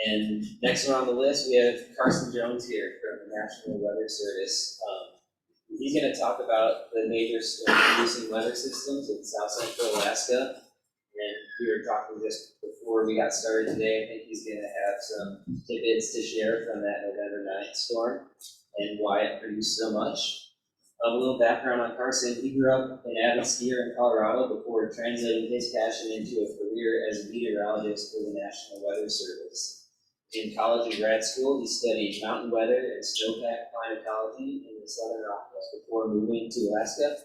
And next one on the list, we have Carson Jones here from the National Weather Service. He's going to talk about the major storm-producing weather systems in South Central Alaska. And we were talking just before we got started today. I think he's going to have some tidbits to share from that November 9th storm and why it produced so much. A little background on Carson. He grew up an avid skier in Colorado before translating his passion into a career as a meteorologist for the National Weather Service. In college and grad school, he studied mountain weather and snowpack climatology in the Southern Rockies before moving to Alaska.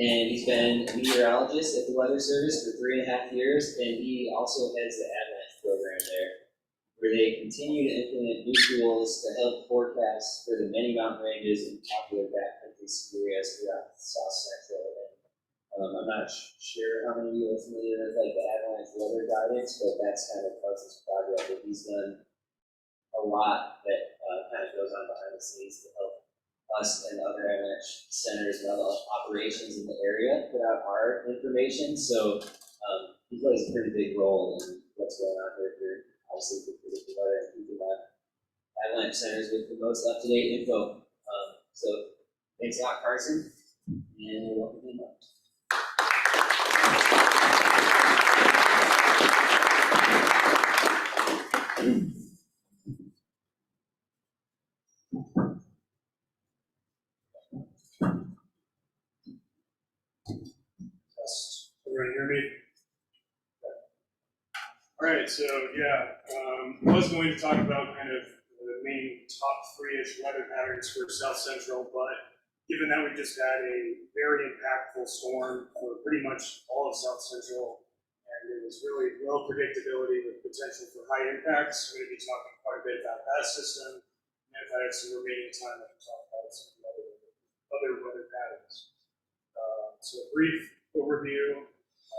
And he's been a meteorologist at the Weather Service for 3.5 years, and he also heads the Avalanche program there, where they continue to implement new tools to help forecast for the many mountain ranges and popular backcountry ski areas throughout South Central. And I'm not sure how many of you are familiar with like the Avalanche weather guidance, but that's kind of Carson's project that he's done a lot that kind of goes on behind the scenes to help us and other Avalanche centers and other operations in the area put out our information. So he plays a pretty big role in what's going on here for obviously for predictive weather and keeping Avalanche centers with the most up-to-date info. So thanks a lot, Carson, and welcome him up. Everyone hear me? All right, so yeah, I was going to talk about kind of the main top 3-ish weather patterns for South Central, but given that we just had a very impactful storm for pretty much all of South Central, and it was really low predictability with potential for high impacts, I'm going to be talking quite a bit about that system, and if I have some remaining time, I can talk about some of the other weather patterns. So a brief overview.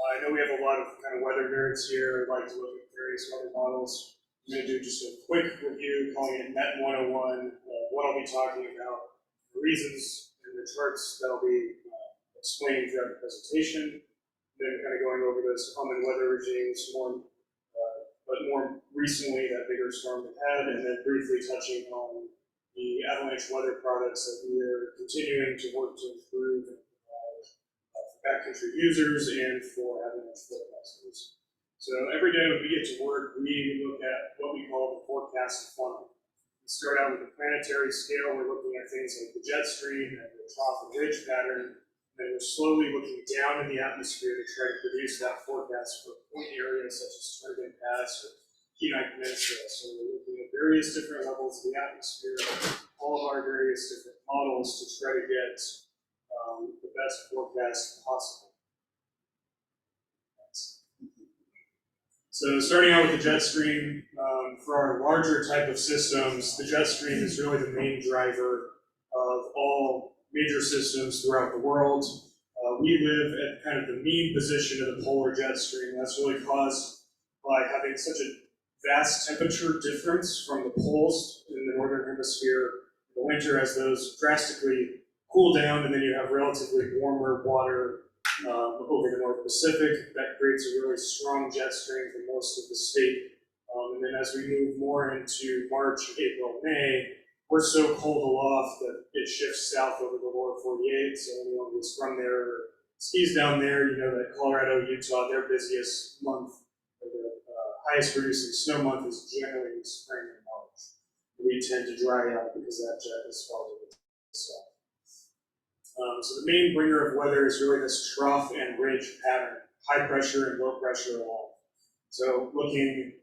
I know we have a lot of kind of weather nerds here who like to look at various weather models. I'm going to do just a quick review, calling it Net 101, what I'll be talking about, the reasons, and the charts that I'll be explaining throughout the presentation. Then kind of going over those common weather regimes, but more recently that bigger storm we had, and then briefly touching on the avalanche weather products that we are continuing to work to improve and provide for backcountry users and for avalanche forecasters. So every day when we get to work, we look at what we call the forecast funnel. We start out with the planetary scale. We're looking at things like the jet stream and the trough and ridge pattern. And then we're slowly looking down in the atmosphere to try to produce that forecast for point areas such as Turbine Pass or Kenai Peninsula. So we're looking at various different levels of the atmosphere, all of our various different models to try to get the best forecast possible. So starting out with the jet stream, for our larger type of systems, the jet stream is really the main driver of all major systems throughout the world. We live at kind of the mean position of the polar jet stream. That's really caused by having such a vast temperature difference from the poles in the northern hemisphere in the winter as those drastically cool down, and then you have relatively warmer water over the North Pacific. That creates a really strong jet stream for most of the state. And then as we move more into March, April, May, we're so cold aloft that it shifts south over the lower 48. So anyone who's from there or skis down there, you know that Colorado, Utah, their busiest month, or the highest producing snow month is generally in spring and March. We tend to dry out because that jet is farther to the south. So the main bringer of weather is really this trough and ridge pattern, high pressure and low pressure along. So looking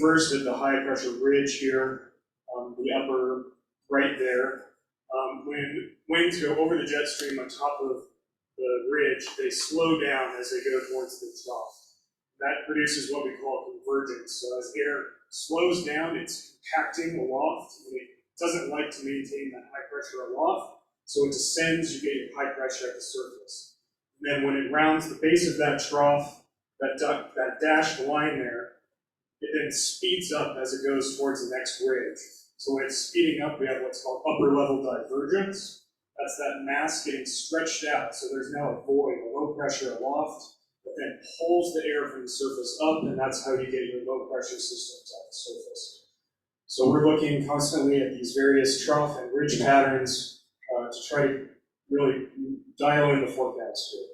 first at the high pressure ridge here, the upper right there. When winds go over the jet stream on top of the ridge, they slow down as they go towards the trough. That produces what we call convergence. So as air slows down, it's compacting aloft, and it doesn't like to maintain that high pressure aloft, so it descends, you get your high pressure at the surface. And then when it rounds the base of that trough, that dashed line there, it then speeds up as it goes towards the next ridge. So when it's speeding up, we have what's called upper level divergence. That's that mass getting stretched out, so there's now a void, a low pressure aloft, that then pulls the air from the surface up, and that's how you get your low pressure systems at the surface. So we're looking constantly at these various trough and ridge patterns to try to really dial in the forecast here.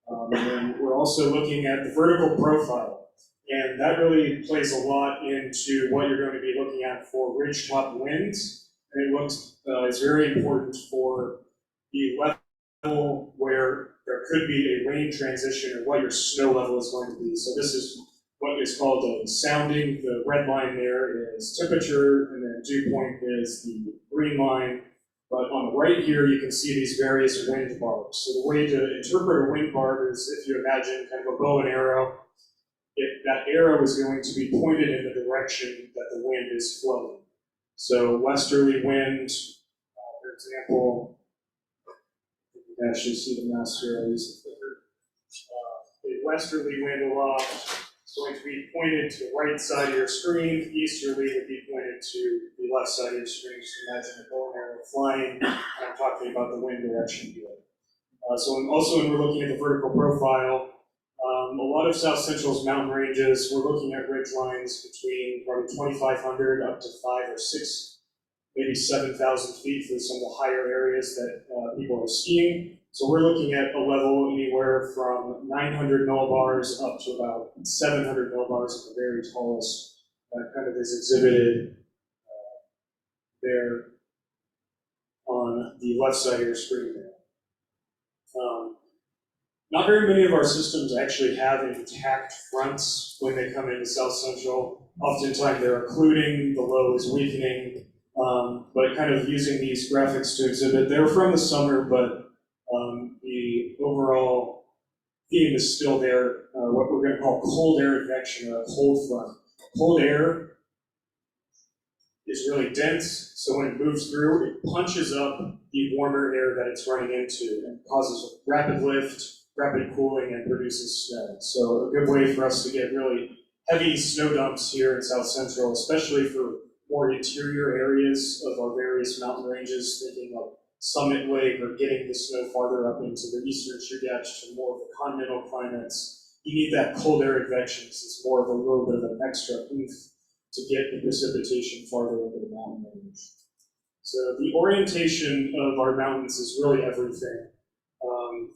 And then we're also looking at the vertical profile, and that really plays a lot into what you're going to be looking at for ridgetop winds. And it looks it's very important for the level where there could be a rain transition or what your snow level is going to be. So this is what is called a sounding. The red line there is temperature, and then dew point is the green line. But on the right here, you can see these various wind barbs. So the way to interpret a wind barb is if you imagine kind of a bow and arrow, that arrow is going to be pointed in the direction that the wind is flowing. So westerly wind, for example, you can actually see the mouse here, I use the clicker. A westerly wind aloft is going to be pointed to the right side of your screen. Easterly would be pointed to the left side of your screen. Just imagine a bow and arrow flying. I'm talking about the wind direction here. Also when we're looking at the vertical profile, a lot of South Central's mountain ranges, we're looking at ridge lines between probably 2,500 up to 5 or 6, maybe 7,000 feet for some of the higher areas that people are skiing. So we're looking at a level anywhere from 900 millibars up to about 700 millibars at the very tallest. That kind of is exhibited there on the left side of your screen there. Not very many of our systems actually have intact fronts when they come into South Central. Oftentimes they're occluding, the low is weakening, but kind of using these graphics to exhibit. They're from the summer, but the overall theme is still there, what we're going to call cold air advection, or a cold front. Cold air is really dense, so when it moves through, it punches up the warmer air that it's running into and causes rapid lift, rapid cooling, and produces snow. So a good way for us to get really heavy snow dumps here in South Central, especially for more interior areas of our various mountain ranges, thinking of Summit Lake or getting the snow farther up into the eastern Chugach to more of the continental climates. You need that cold air advection, because it's more of a little bit of an extra oomph to get the precipitation farther into the mountain range. So the orientation of our mountains is really everything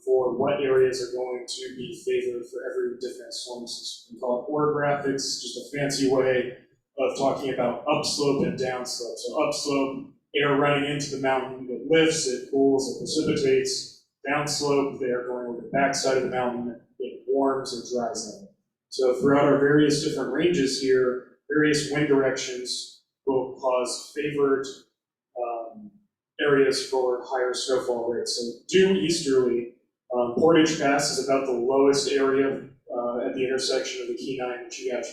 for what areas are going to be favored for every different storm system. We call it orographics, just a fancy way of talking about upslope and downslope. So upslope, air running into the mountain, it lifts, it cools, it precipitates. Downslope, they are going over the backside of the mountain, it warms, it dries out. So throughout our various different ranges here, various wind directions will cause favored areas for higher snowfall rates. So due easterly, Portage Pass is about the lowest area at the intersection of the Kenai and Chugach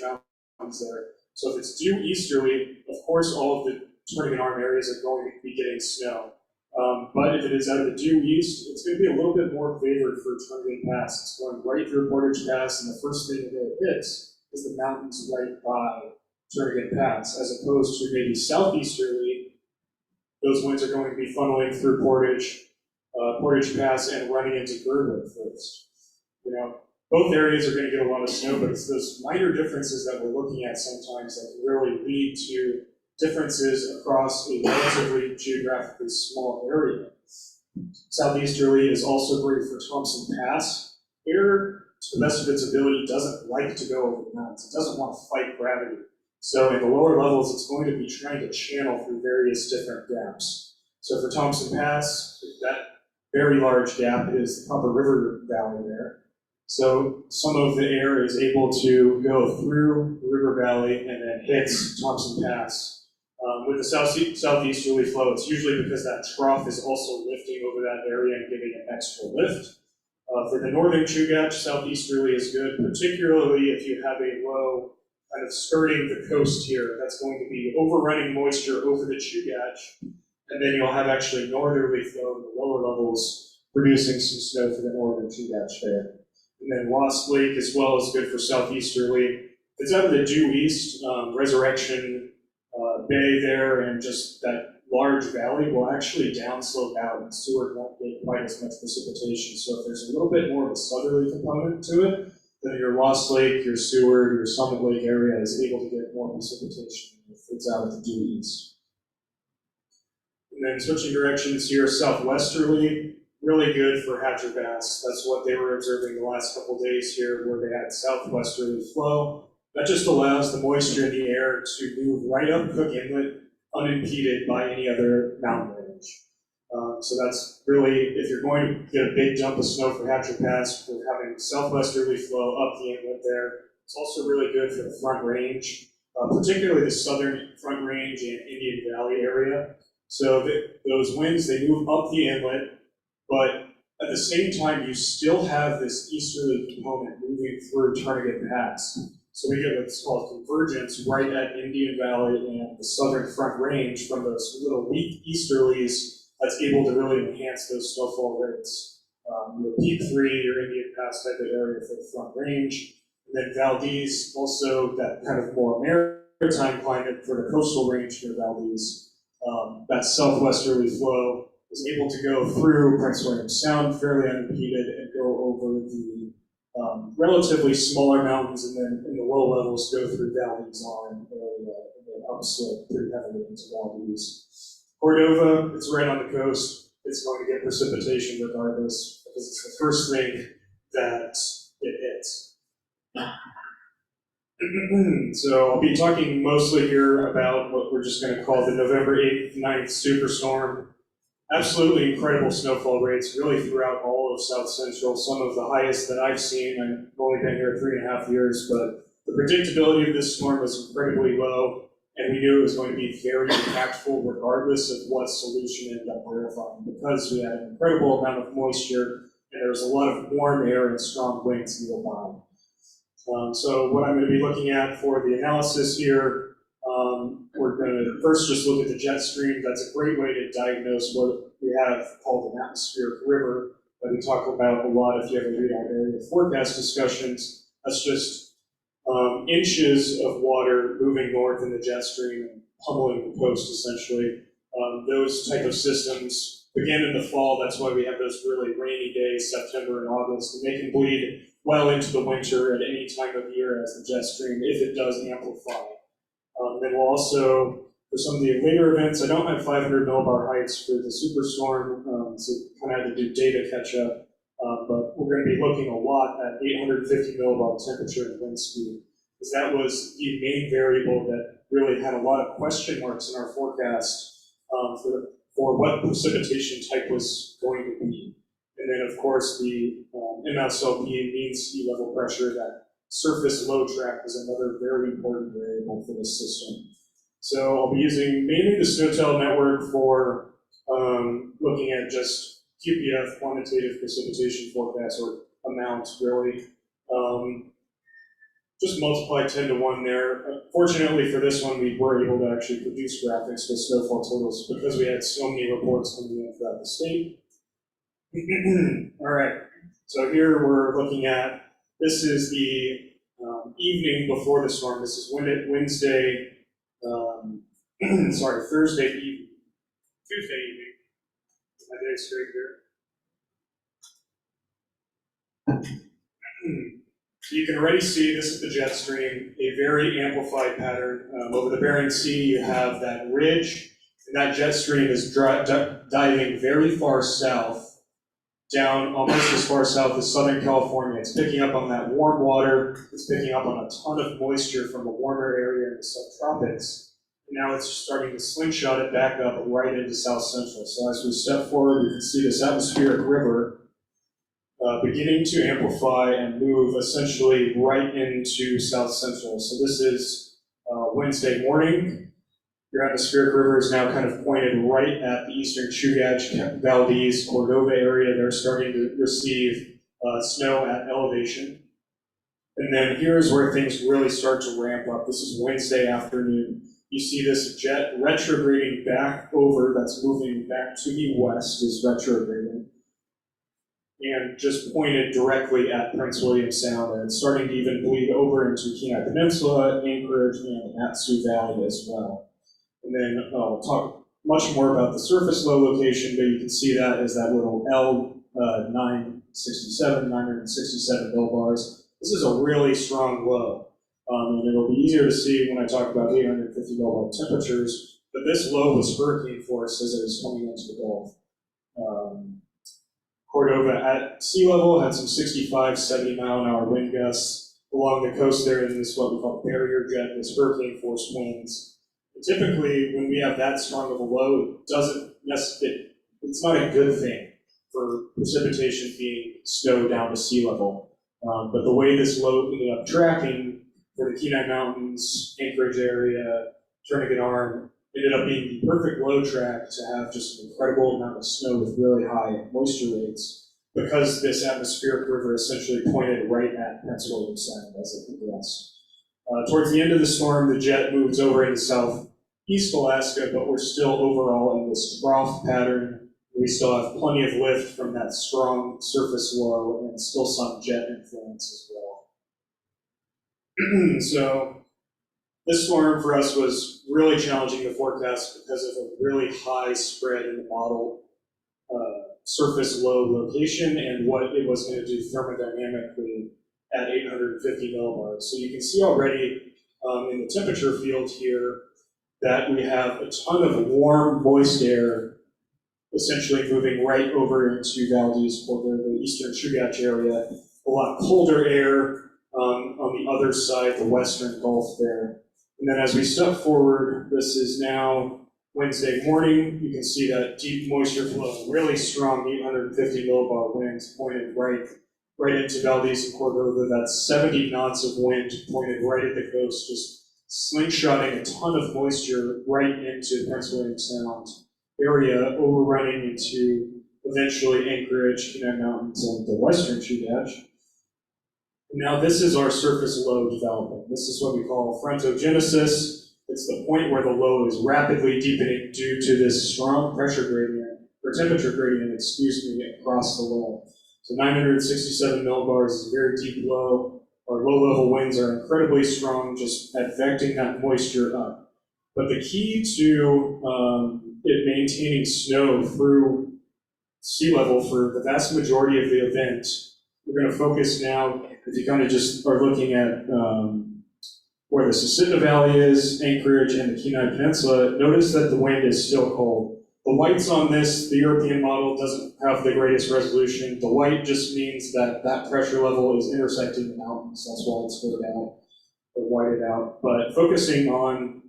Mountains there. So if it's due easterly, of course all of the Turnagain Arm areas are going to be getting snow. But if it is out of the due east, it's going to be a little bit more favored for Turnagain Pass. It's going right through Portage Pass, and the first thing that it hits is the mountains right by Turnagain Pass, as opposed to maybe southeasterly. Those winds are going to be funneling through Portage Pass and running into Girdwood first. You know, both areas are going to get a lot of snow, but it's those minor differences that we're looking at sometimes that can really lead to differences across a relatively geographically small area. Southeasterly is also great for Thompson Pass. Air, to the best of its ability, doesn't like to go over the mountains. It doesn't want to fight gravity. So in the lower levels, it's going to be trying to channel through various different gaps. So for Thompson Pass, that very large gap is the Copper River Valley there. So some of the air is able to go through the river valley and then hits Thompson Pass. With the southeasterly flow, it's usually because that trough is also lifting over that area and giving it extra lift. For the northern Chugach, southeasterly is good, particularly if you have a low kind of skirting the coast here. That's going to be overrunning moisture over the Chugach, and then you'll have actually northerly flow in the lower levels, producing some snow for the northern Chugach there. And then Lost Lake as well is good for southeasterly. It's out of the due east, Resurrection Bay there, and just that large valley will actually downslope out, and Seward won't get quite as much precipitation. So if there's a little bit more of a southerly component to it, then your Lost Lake, your Seward, your Summit Lake area is able to get more precipitation if it's out at the due east. And then switching directions here, southwesterly, really good for Hatcher bass. That's what they were observing the last couple days here, where they had southwesterly flow. That just allows the moisture in the air to move right up Cook Inlet unimpeded by any other mountain range. So that's really, if you're going to get a big dump of snow for Hatcher Pass, we're having southwesterly flow up the inlet there. It's also really good for the Front Range, particularly the southern Front Range and Indian Valley area. So those winds, they move up the inlet, but at the same time, you still have this easterly component moving through Target Pass. So we get what's called convergence right at Indian Valley and the southern Front Range from those little weak easterlies that's able to really enhance those snowfall rates. Your Peak 3, your Indian Pass type of area for the Front Range. And then Valdez, also that kind of more maritime climate for the coastal range near Valdez. That southwesterly flow is able to go through Prince William Sound fairly unimpeded and go over the relatively smaller mountains, and then in the low levels go through Valdez Arm area and then upslope pretty heavily into Valdez. Cordova, it's right on the coast. It's going to get precipitation regardless because it's the first thing that it hits. So I'll be talking mostly here about what we're just going to call the November 8th, 9th superstorm. Absolutely incredible snowfall rates really throughout all of South Central, some of the highest that I've seen. I've only been here 3.5 years, but the predictability of this storm was incredibly low, and we knew it was going to be very impactful regardless of what solution ended up verifying, because we had an incredible amount of moisture and there was a lot of warm air and strong winds nearby. So what I'm going to be looking at for the analysis here, we're going to first just look at the jet stream. That's a great way to diagnose what we have called an atmospheric river that we talk about a lot if you ever read our area forecast discussions. That's just inches of water moving north in the jet stream and pummeling the coast, essentially. Those type of systems begin in the fall. That's why we have those really rainy days, September and August, and they can bleed well into the winter at any time of year as the jet stream, if it does amplify. Then we'll also, for some of the later events, I don't have 500 millibar heights for the superstorm, so kind of had to do data catch up, but we're going to be looking a lot at 850 millibar temperature and wind speed, because that was the main variable that really had a lot of question marks in our forecast for what precipitation type was going to be. And then, of course, the MSLP, mean sea level pressure, that surface low track is another very important variable for this system. So I'll be using mainly the SNOTEL network for looking at just QPF, quantitative precipitation forecast, or amount, really. Just multiply 10 to 1 there. Fortunately for this one, we were able to actually produce graphics with snowfall totals because we had so many reports coming in throughout the state. All right, so here we're looking at, this is the evening before the storm. This is Wednesday, Thursday evening, Tuesday evening. My day straight here. So you can already see this is the jet stream, a very amplified pattern. Over the Bering Sea, you have that ridge, and that jet stream is diving very far south, down almost as far south as Southern California. It's picking up on that warm water. It's picking up on a ton of moisture from a warmer area in the subtropics. And now it's starting to slingshot it back up right into South Central. So as we step forward, you can see this atmospheric river beginning to amplify and move essentially right into South Central. So this is Wednesday morning. Your atmospheric river is now kind of pointed right at the eastern Chugach, Valdez, Cordova area. They're starting to receive snow at elevation. And then here's where things really start to ramp up. This is Wednesday afternoon. You see this jet retrograding back over, that's moving back to the west, is retrograding, and just pointed directly at Prince William Sound, and it's starting to even bleed over into Kenai Peninsula, Anchorage, and Atsu Valley as well. And then I'll talk much more about the surface low location, but you can see that as that little L967 millibars. this is a really strong low. And it'll be easier to see when I talk about 850 millibar temperatures, but this low was hurricane force as it was coming into the Gulf. Cordova at sea level had some 65, 70 mile an hour wind gusts along the coast there, and this is what we call barrier jet, this hurricane force winds. And typically, when we have that strong of a low, it doesn't necessarily, it's not a good thing for precipitation being snow down to sea level. But the way this low ended up tracking for the Kenai Mountains, Anchorage area, Tourniquet Arm, ended up being the perfect low track to have just an incredible amount of snow with really high moisture rates, because this atmospheric river essentially pointed right at Pennsylvania Sound as it progressed. Towards the end of the storm, the jet moves over into southeast Alaska, but we're still overall in this trough pattern. We still have plenty of lift from that strong surface low and still some jet influence as well. So this storm for us was really challenging to forecast because of a really high spread in the model surface low location and what it was going to do thermodynamically at 850 millibars. So you can see already in the temperature field here that we have a ton of warm, moist air essentially moving right over into Valdez, over the eastern Chugach area. A lot colder air on the other side, the western Gulf there. And then as we step forward, this is now Wednesday morning. You can see that deep moisture flow, really strong 850 millibar winds pointed right into Valdez and Cordova. That's 70 knots of wind pointed right at the coast, just slingshotting a ton of moisture right into Pennsylvania Sound area, overrunning into eventually Anchorage, Kenai Mountains, and the western Chugach. Now this is our surface low developing. This is what we call frontogenesis. It's the point where the low is rapidly deepening due to this strong pressure gradient, or temperature gradient, across the low. So 967 millibars is a very deep low. Our low-level winds are incredibly strong, just advecting that moisture up. But the key to it maintaining snow through sea level for the vast majority of the event, we're going to focus now, if you kind of just are looking at where the Susitna Valley is, Anchorage, and the Kenai Peninsula, notice that the wind is still cold. The whites on this, the European model, doesn't have the greatest resolution. The white just means that that pressure level is intersecting the mountains. That's why it's put out or whited out. But focusing on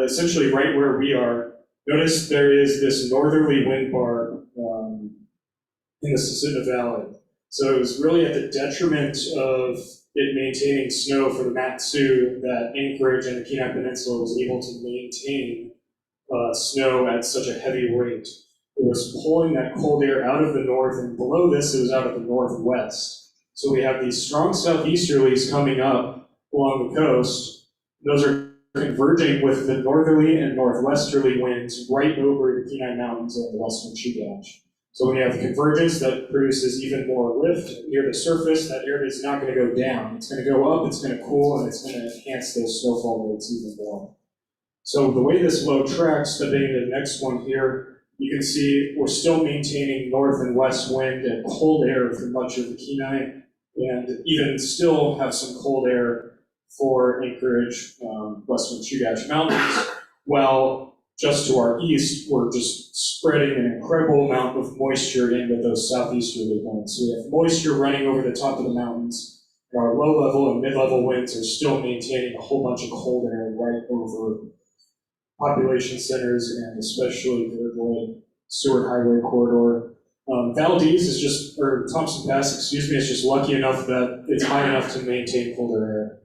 essentially right where we are, notice there is this northerly wind bar in the Susitna Valley. So it was really at the detriment of it maintaining snow for the Mat-Su that Anchorage and the Kenai Peninsula was able to maintain snow at such a heavy rate. It was pulling that cold air out of the north, and below this it was out of the northwest. So we have these strong southeasterlies coming up along the coast. Those are converging with the northerly and northwesterly winds right over the Kenai Mountains and the western Chugach. So when you have convergence, that produces even more lift near the surface. That air is not going to go down. It's going to go up, it's going to cool, and it's going to enhance those snowfall rates even more. So the way this low tracks, stepping into the next one here, you can see we're still maintaining north and west wind and cold air for much of the Kenai, and even still have some cold air for Anchorage, western Chugach Mountains, while just to our east, we're just spreading an incredible amount of moisture into those southeasterly winds. So we have moisture running over the top of the mountains, and our low-level and mid-level winds are still maintaining a whole bunch of cold air right over population centers and especially the Wood Seward Highway corridor. Valdez is just, or Thompson Pass, excuse me, is just lucky enough that it's high enough to maintain colder air.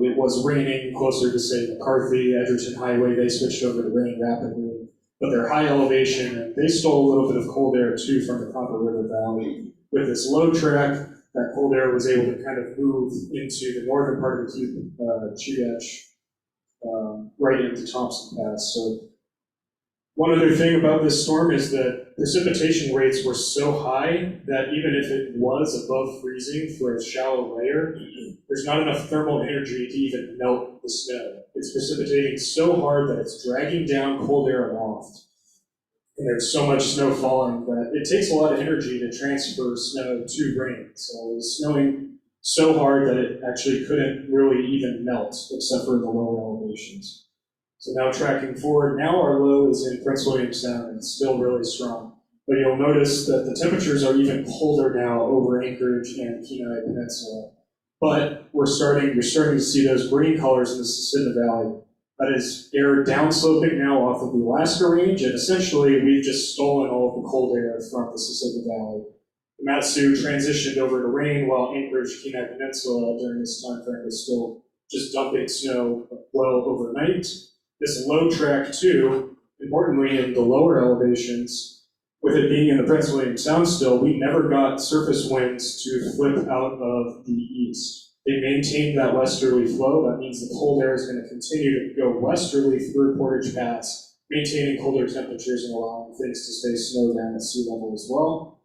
It was raining closer to, say, McCarthy, Edgerton Highway. They switched over to rain rapidly, but they're high elevation, and they stole a little bit of cold air, too, from the Copper River Valley. With this low track, that cold air was able to kind of move into the northern part of the Chugach, right into Thompson Pass. So one other thing about this storm is that precipitation rates were so high that even if it was above freezing for a shallow layer, there's not enough thermal energy to even melt the snow. It's precipitating so hard that it's dragging down cold air aloft. And there's so much snow falling that it takes a lot of energy to transfer snow to rain. So it was snowing so hard that it actually couldn't really even melt except for the lower elevations. So now tracking forward, now our low is in Prince William Sound and it's still really strong. But you'll notice that the temperatures are even colder now over Anchorage and Kenai Peninsula. But you're starting to see those green colors in the Susitna Valley. That is air downsloping now off of the Alaska Range, and essentially we've just stolen all of the cold air from the Susitna Valley. The Mat-Su transitioned over to rain while Anchorage, Kenai Peninsula during this time frame was still just dumping snow well overnight. This low track too, importantly in the lower elevations, with it being in the Prince William Sound still, we never got surface winds to flip out of the east. They maintained that westerly flow. That means the cold air is going to continue to go westerly through Portage Pass, maintaining colder temperatures and allowing things to stay snowed down at sea level as well.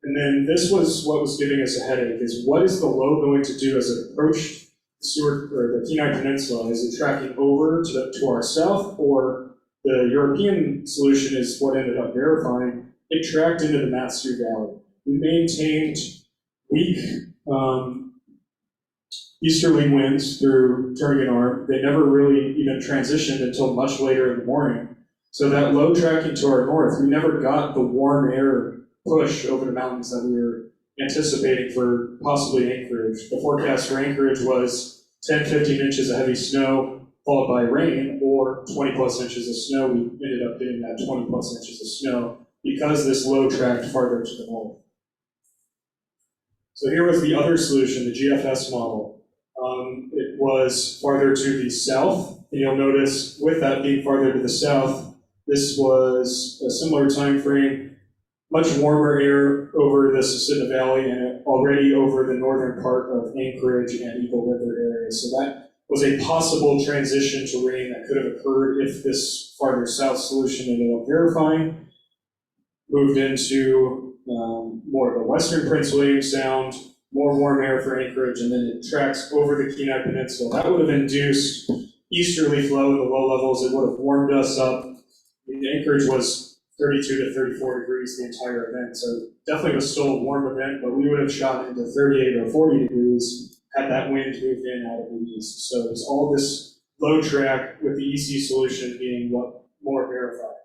And then this was what was giving us a headache, is what is the low going to do as it approached the Kenai Peninsula? Is it tracking over to our south, or the European solution is what ended up verifying? It tracked into the Mat-Su Valley. We maintained weak easterly winds through turning an arm. They never really even transitioned until much later in the morning. So that low tracking to our north, we never got the warm air push over the mountains that we were anticipating for possibly Anchorage. The forecast for Anchorage was 10, 15 inches of heavy snow followed by rain, or 20 plus inches of snow. We ended up getting that 20 plus inches of snow because this low tracked farther to the north. So here was the other solution, the GFS model. It was farther to the south, and you'll notice with that being farther to the south, this was a similar time frame, much warmer air over the Susitna Valley and already over the northern part of Anchorage and Eagle River area. So that was a possible transition to rain that could have occurred if this farther south solution ended up verifying. Moved into more of a western Prince William Sound, more warm air for Anchorage, and then it tracks over the Kenai Peninsula. That would have induced easterly flow in the low levels. It would have warmed us up. Anchorage was 32 to 34 degrees the entire event, so definitely was still a warm event, but we would have shot into 38 or 40 degrees had that wind moved in out of the east. So it's all this low track with the EC solution being what more verified.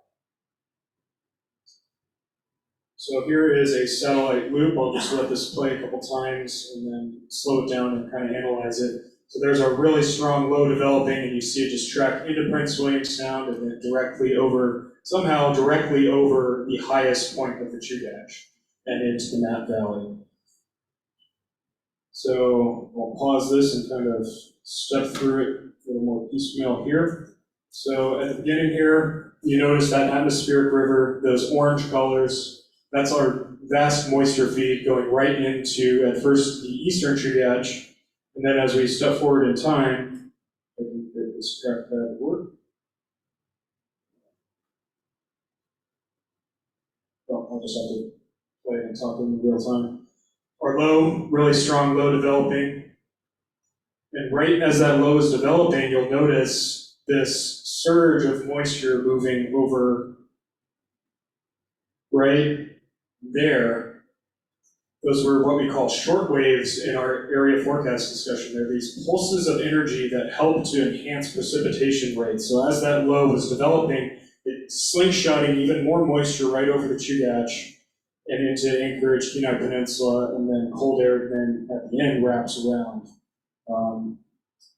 So here is a satellite loop. I'll just let this play a couple times and then slow it down and kind of analyze it. So there's our really strong low developing, and you see it just track into Prince William Sound and then somehow directly over the highest point of the Chugach and into the Mat Valley. So I'll pause this and kind of step through it a little more piecemeal here. So at the beginning here, you notice that atmospheric river, those orange colors. That's our vast moisture feed going right into, at first, the eastern Chugach, and then as we step forward in time, I can get this track pad to work. Well, I'll just have to play and talk in real time. Our low, really strong low developing, and right as that low is developing, you'll notice this surge of moisture moving over right there. Those were what we call short waves in our area forecast discussion. They're these pulses of energy that help to enhance precipitation rates. So as that low was developing, it's slingshotting even more moisture right over the Chugach and into Anchorage, Kenai Peninsula, and then cold air then at the end wraps around.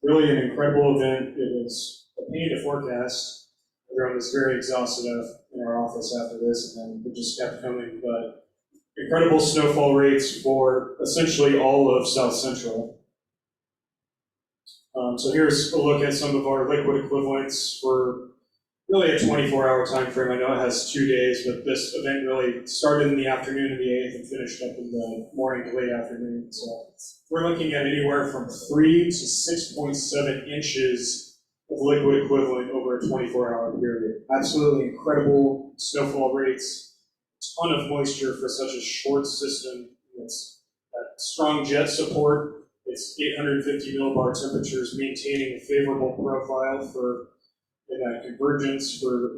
Really an incredible event. It was a pain to forecast. Everyone was very exhausted in our office after this, and then it just kept coming. But incredible snowfall rates for essentially all of Southcentral. So here's a look at some of our liquid equivalents for really a 24-hour time frame. I know it has 2 days, but this event really started in the afternoon of the 8th and finished up in the morning to late afternoon. So we're looking at anywhere from 3 to 6.7 inches of liquid equivalent over a 24-hour period. Absolutely incredible snowfall rates, a ton of moisture for such a short system. It's that strong jet support. It's 850 millibar temperatures, maintaining a favorable profile for that convergence for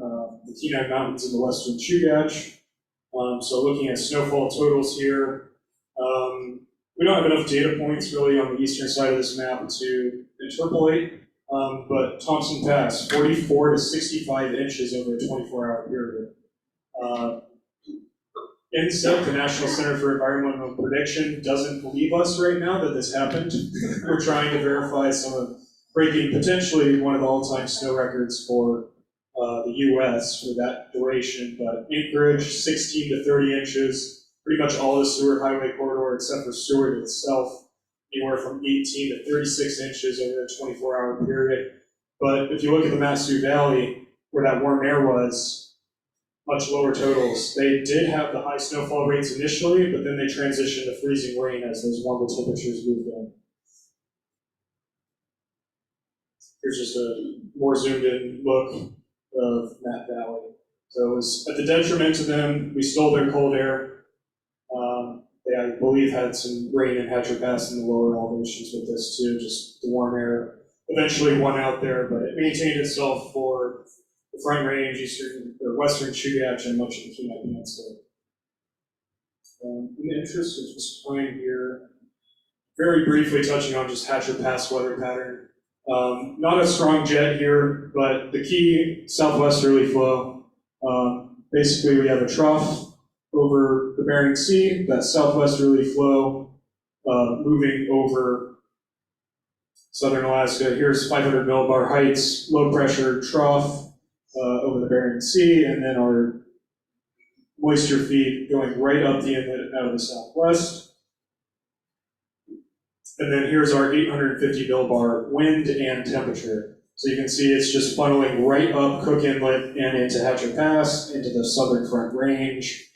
the Kenai Mountains in the western Chugach. So looking at snowfall totals here, We don't have enough data points really on the eastern side of this map to interpolate, but Thompson Pass, 44 to 65 inches over a 24-hour period. NCEP, the National Center for Environmental Prediction, doesn't believe us right now that this happened. We're trying to verify some of breaking potentially one of the all-time snow records for the US for that duration, but Anchorage, 16 to 30 inches, pretty much all the Seward Highway corridor except for Seward itself, anywhere from 18 to 36 inches over a 24-hour period. But if you look at the Mat-Su Valley, where that warm air was, much lower totals. They did have the high snowfall rates initially, but then they transitioned to freezing rain as those warmer temperatures moved in. Here's just a more zoomed in look of Matt Valley. So it was at the detriment to them. We stole their cold air. They, I believe, had some rain in Hatcher Pass in the lower elevations with this too, just the warm air eventually won out there, but it maintained itself for the Front Range, eastern or western Chugach, and much of the Kenai Peninsula. In the interest of just time here, very briefly touching on just Hatcher Pass weather pattern. Not a strong jet here, but the key southwesterly flow. Basically, we have a trough over the Bering Sea, that southwesterly flow moving over southern Alaska. Here's 500 millibar heights, low pressure trough over the Bering Sea, and then our moisture feed going right up the inlet out of the southwest. And then here's our 850 millibar wind and temperature. So you can see it's just funneling right up Cook Inlet and into Hatcher Pass, into the southern Front Range.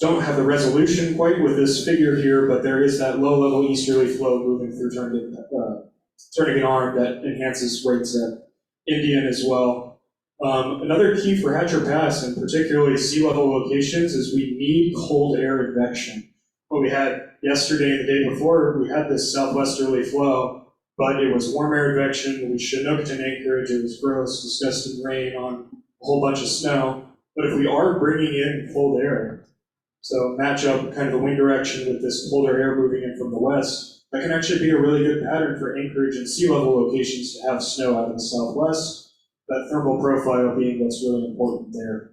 Don't have the resolution quite with this figure here, but there is that low-level easterly flow moving through Turnagain Arm that enhances rates at Indian as well. Another key for Hatcher Pass, and particularly sea level locations, is we need cold air advection. What we had yesterday and the day before, we had this southwesterly flow, but it was warm air advection. We Chinook and Anchorage, it was gross, disgusting rain on a whole bunch of snow. But if we are bringing in cold air, so match up kind of the wind direction with this colder air moving in from the west, that can actually be a really good pattern for Anchorage and sea level locations to have snow out of the southwest. That thermal profile being what's really important there.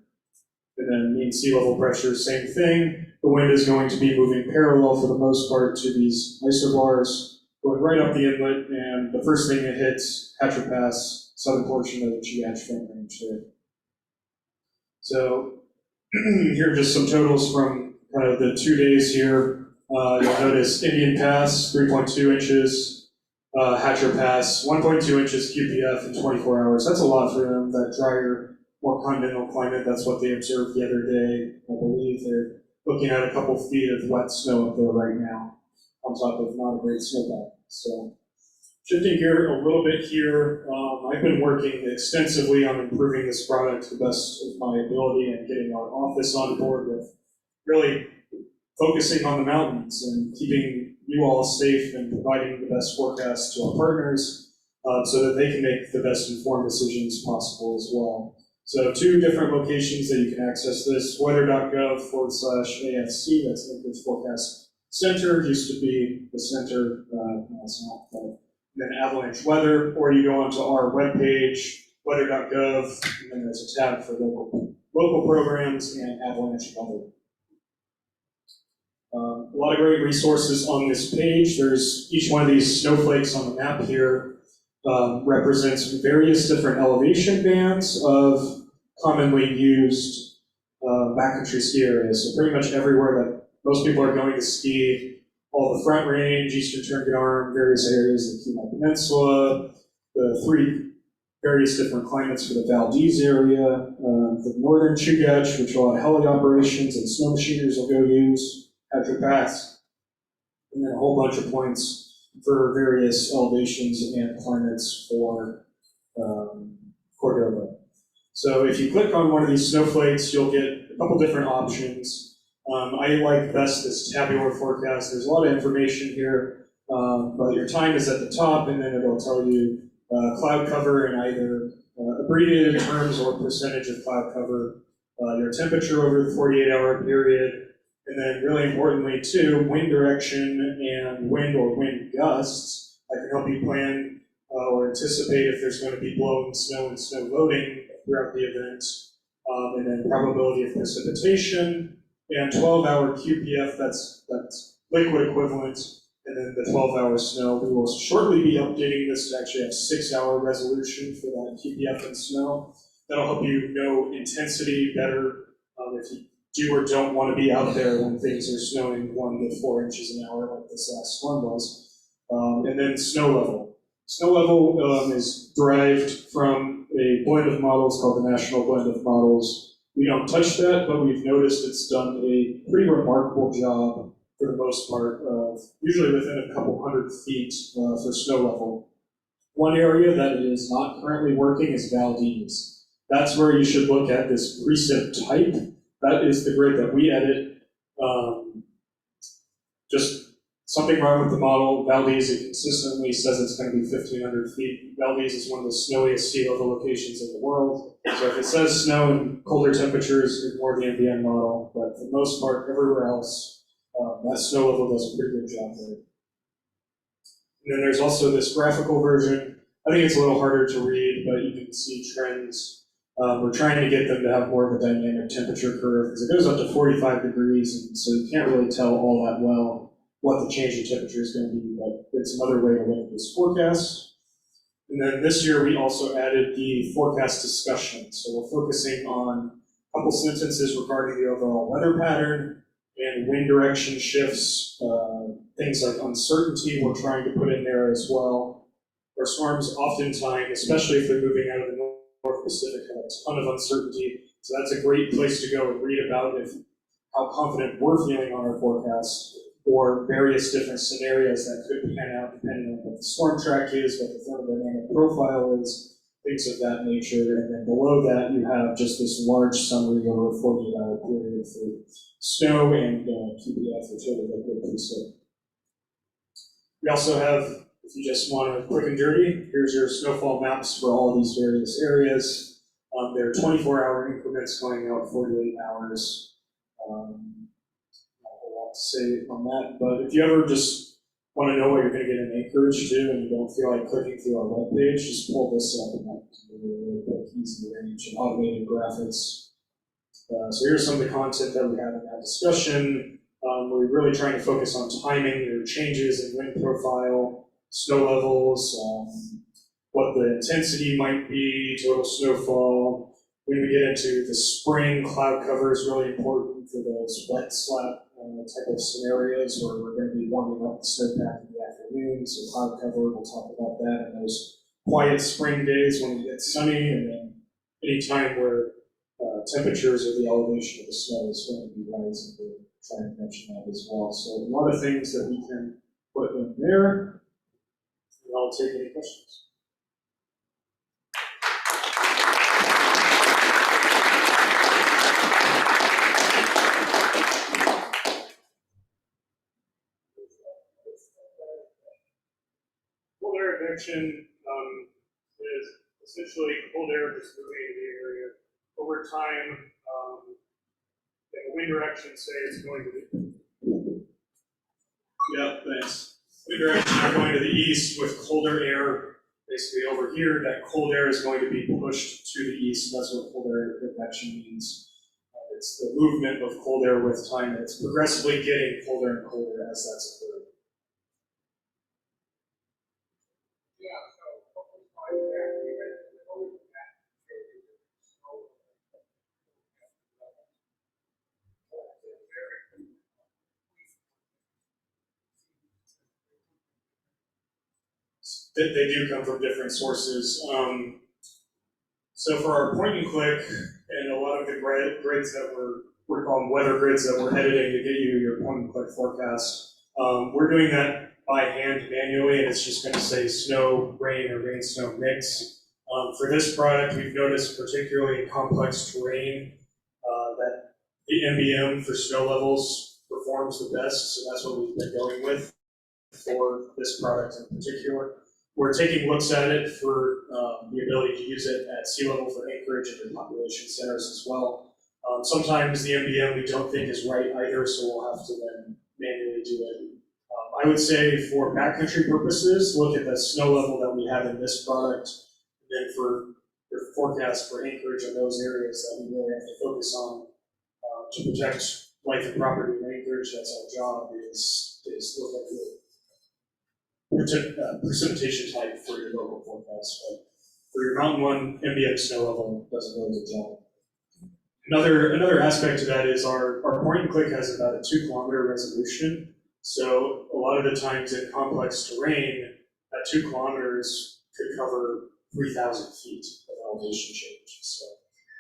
And then mean sea level pressure, same thing. The wind is going to be moving parallel for the most part to these isobars, going right up the inlet, and the first thing that hits Hatcher Pass, southern portion of the Chugach Front Range there. So here are just some totals from kind of the 2 days here. You'll notice Indian Pass, 3.2 inches, Hatcher Pass, 1.2 inches QPF in 24 hours. That's a lot for them, that drier, more continental climate. That's what they observed the other day. I believe they're looking at a couple feet of wet snow up there right now, on top of not a great snowpack. So shifting gear a little bit here, I've been working extensively on improving this product to the best of my ability and getting our office on board with really focusing on the mountains and keeping you all safe and providing the best forecasts to our partners so that they can make the best informed decisions possible as well. So 2 different locations that you can access this, weather.gov/AFC, that's Anchorage Forecast Center, used to be the center, now it's not, but then Avalanche Weather, or you go onto our webpage, weather.gov, and then there's a tab for local programs and Avalanche Weather. A lot of great resources on this page. There's each one of these snowflakes on the map here represents various different elevation bands of commonly used backcountry ski areas. So pretty much everywhere that most people are going to ski, all the Front Range, Eastern Turnagain Arm, various areas of the Kenai Peninsula, the 3 various different climates for the Valdez area, the northern Chugach, which a lot of heli operations and snow machiners will go use, Hatcher Pass, and then a whole bunch of points for various elevations and climates for Cordova. So if you click on one of these snowflakes, you'll get a couple different options. I like best this tabular forecast. There's a lot of information here, but your time is at the top, and then it'll tell you cloud cover in either abbreviated terms or percentage of cloud cover, your temperature over the 48-hour period, And then really importantly too, wind direction and wind or wind gusts. I can help you plan or anticipate if there's going to be blowing snow and snow loading throughout the event. And then probability of precipitation and 12-hour QPF, that's liquid equivalent. And then the 12-hour snow, we will shortly be updating this to actually have 6-hour resolution for that QPF and snow. That'll help you know intensity better if you do or don't want to be out there when things are snowing 1 to 4 inches an hour like this last storm was. And then snow level. Snow level is derived from a blend of models called the National Blend of Models. We don't touch that, but we've noticed it's done a pretty remarkable job for the most part, usually within a couple 100 feet for snow level. One area that is not currently working is Valdez. That's where you should look at this precip type. That is the grid that we edit. Just something wrong with the model. Valdez, it consistently says it's going to be 1,500 feet. Valdez is one of the snowiest sea level locations in the world. So if it says snow and colder temperatures, ignore the NBN model. But for the most part, everywhere else, that snow level does a pretty good job there. And then there's also this graphical version. I think it's a little harder to read, but you can see trends. We're trying to get them to have more of a dynamic temperature curve because it goes up to 45 degrees, and so you can't really tell all that well what the change in temperature is going to be, but it's another way to look at this forecast. And then this year we also added the forecast discussion. So we're focusing on a couple sentences regarding the overall weather pattern and wind direction shifts, things like uncertainty we're trying to put in there as well. Our storms oftentimes, especially if they're moving out of the North Pacific, have a ton of uncertainty. So that's a great place to go and read about how confident we're feeling on our forecast, or various different scenarios that could pan out depending on what the storm track is, what the thermodynamic profile is, things of that nature. And then below that, you have just this large summary over a 48-hour period for snow and QPF, or total liquid precip. We also have, if you just want to quick and dirty, here's your snowfall maps for all of these various areas. There are 24-hour increments going out 48 hours. To say on that, but if you ever just want to know what you're going to get in Anchorage too, and you don't feel like clicking through our webpage, just pull this up, and that can be a really quick, easy range and automated graphics. So here's some of the content that we have in that discussion. We're really trying to focus on timing, your changes in wind profile, snow levels, what the intensity might be, total snowfall. When we get into the spring, cloud cover is really important for those wet slap type of scenarios where we're going to be warming up the snowpack in the afternoon. So cloud cover, we'll talk about that, and those quiet spring days when it gets sunny, and then any time where temperatures or the elevation of the snow is going to be rising. We'll try and mention that as well. So a lot of things that we can put in there, and I'll take any questions. Cold air advection is essentially cold air just moving into the area. Over time, the wind direction say it's going to the yeah, thanks. Wind direction are going to the east with colder air basically over here. That cold air is going to be pushed to the east. That's what cold air advection means. It's the movement of cold air with time. It's progressively getting colder and colder as that's occurring. They do come from different sources. So for our point and click, and a lot of the grids that we're calling weather grids that we're editing to get you your point and click forecast, we're doing that by hand manually, and it's just going to say snow, rain, or rain snow mix. For this product, we've noticed, particularly in complex terrain, that the NBM for snow levels performs the best, so that's what we've been going with for this product in particular. We're taking looks at it for the ability to use it at sea level for Anchorage and in population centers as well. Sometimes the MBM we don't think is right either, so we'll have to then manually do it. I would say for backcountry purposes, look at the snow level that we have in this product. And then for your forecast for Anchorage and those areas that we really have to focus on to protect life and property in Anchorage, that's our job, is look at the precipitation type for your local forecast. But for your mountain one, MBM snow level does a really good job. Another aspect to that is our point and click has about a 2 kilometer resolution. So a lot of the times in complex terrain, that 2 kilometers could cover 3,000 feet of elevation change. So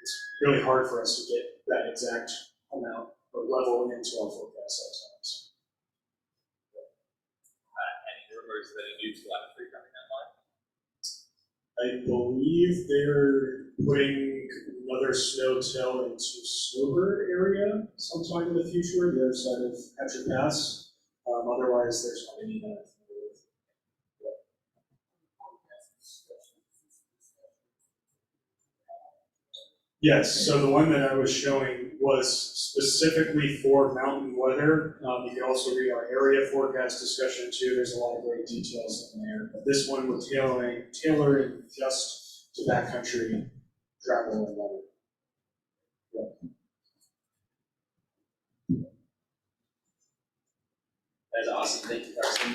it's really hard for us to get that exact amount or level into our forecast sometimes. Any rumors that a new telemetry coming online? I believe they're putting another snow tail into Snowbird area sometime in the future, the other side of Hatcher Pass. Otherwise, there's not any that I'm familiar with. Yes, so the one that I was showing was specifically for mountain weather. You can also read our area forecast discussion too. There's a lot of great details in there. But this one we're tailoring just to backcountry travel and weather. That is awesome. Thank you, Carson.